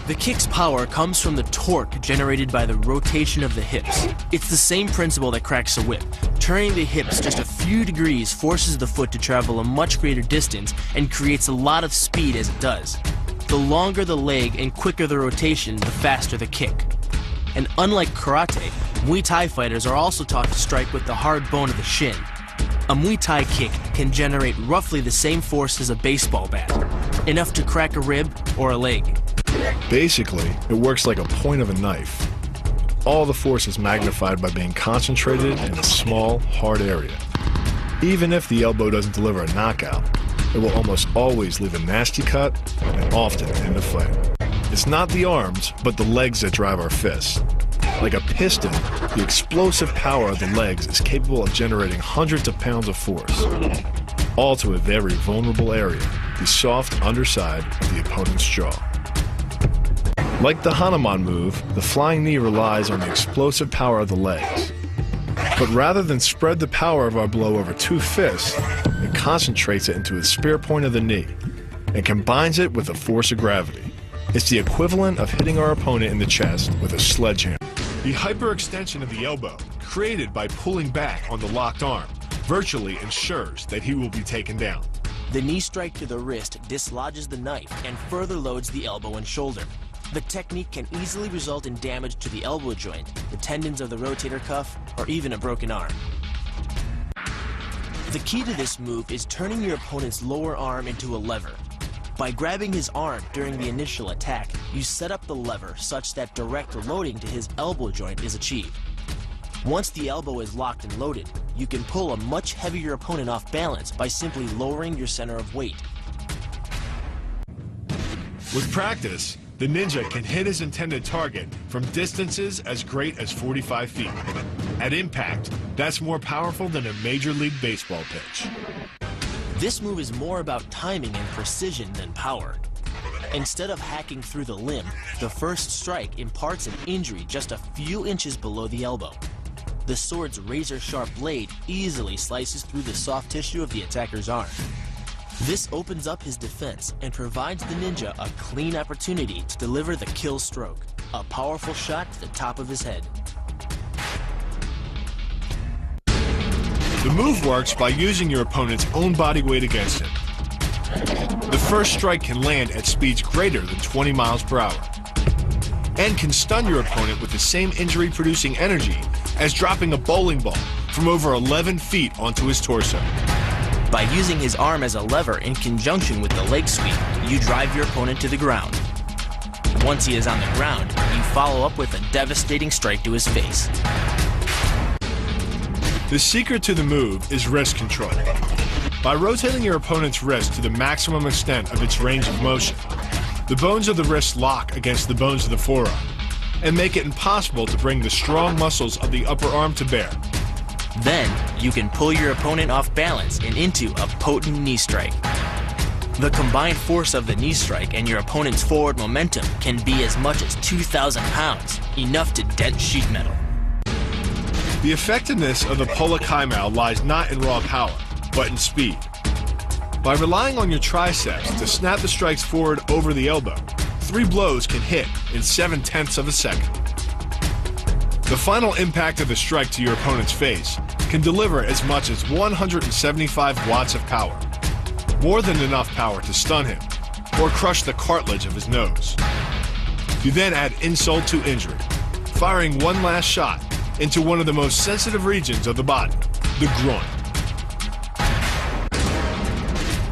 The kick's power comes from the torque generated by the rotation of the hips. It's the same principle that cracks a whip. Turning the hips just a few degrees forces the foot to travel a much greater distance and creates a lot of speed as it does. The longer the leg and quicker the rotation, the faster the kick. And unlike karate, Muay Thai fighters are also taught to strike with the hard bone of the shin. A Muay Thai kick can generate roughly the same force as a baseball bat, enough to crack a rib or a leg. Basically, it works like a point of a knife. All the force is magnified by being concentrated in a small, hard area. Even if the elbow doesn't deliver a knockout, it will almost always leave a nasty cut and often end the fight. It's not the arms, but the legs that drive our fists. Like a piston, the explosive power of the legs is capable of generating hundreds of pounds of force, all to a very vulnerable area, the soft underside of the opponent's jaw. Like the Hanuman move, the flying knee relies on the explosive power of the legs. But rather than spread the power of our blow over two fists, it concentrates it into the spear point of the knee and combines it with the force of gravity. It's the equivalent of hitting our opponent in the chest with a sledgehammer. The hyperextension of the elbow, created by pulling back on the locked arm, virtually ensures that he will be taken down. The knee strike to the wrist dislodges the knife and further loads the elbow and shoulder. The technique can easily result in damage to the elbow joint, the tendons of the rotator cuff, or even a broken arm. The key to this move is turning your opponent's lower arm into a lever. By grabbing his arm during the initial attack, you set up the lever such that direct loading to his elbow joint is achieved. Once the elbow is locked and loaded, you can pull a much heavier opponent off balance by simply lowering your center of weight. With practice, the ninja can hit his intended target from distances as great as 45 feet. At impact, that's more powerful than a Major League Baseball pitch. This move is more about timing and precision than power. Instead of hacking through the limb, the first strike imparts an injury just a few inches below the elbow. The sword's razor-sharp blade easily slices through the soft tissue of the attacker's arm. This opens up his defense and provides the ninja a clean opportunity to deliver the kill stroke, a powerful shot to the top of his head. The move works by using your opponent's own body weight against him. The first strike can land at speeds greater than 20 miles per hour and can stun your opponent with the same injury-producing energy as dropping a bowling ball from over 11 feet onto his torso. By using his arm as a lever in conjunction with the leg sweep, you drive your opponent to the ground. Once he is on the ground, you follow up with a devastating strike to his face. The secret to the move is wrist control. By rotating your opponent's wrist to the maximum extent of its range of motion, the bones of the wrist lock against the bones of the forearm and make it impossible to bring the strong muscles of the upper arm to bear. Then, you can pull your opponent off balance and into a potent knee strike. The combined force of the knee strike and your opponent's forward momentum can be as much as 2,000 pounds, enough to dent sheet metal. The effectiveness of the Pola Kaimao lies not in raw power, but in speed. By relying on your triceps to snap the strikes forward over the elbow, 3 blows can hit in 7/10 of a second. The final impact of the strike to your opponent's face can deliver as much as 175 watts of power, more than enough power to stun him or crush the cartilage of his nose. You then add insult to injury, firing one last shot into one of the most sensitive regions of the body, the groin.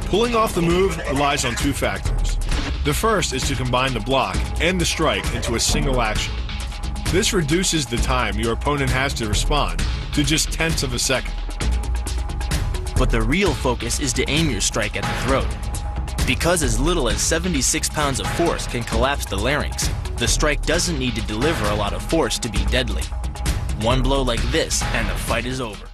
Pulling off the move relies on 2 factors. The first is to combine the block and the strike into a single action. This reduces the time your opponent has to respond to just 1/10 of a second. But the real focus is to aim your strike at the throat. Because as little as 76 pounds of force can collapse the larynx, the strike doesn't need to deliver a lot of force to be deadly. One blow like this and the fight is over.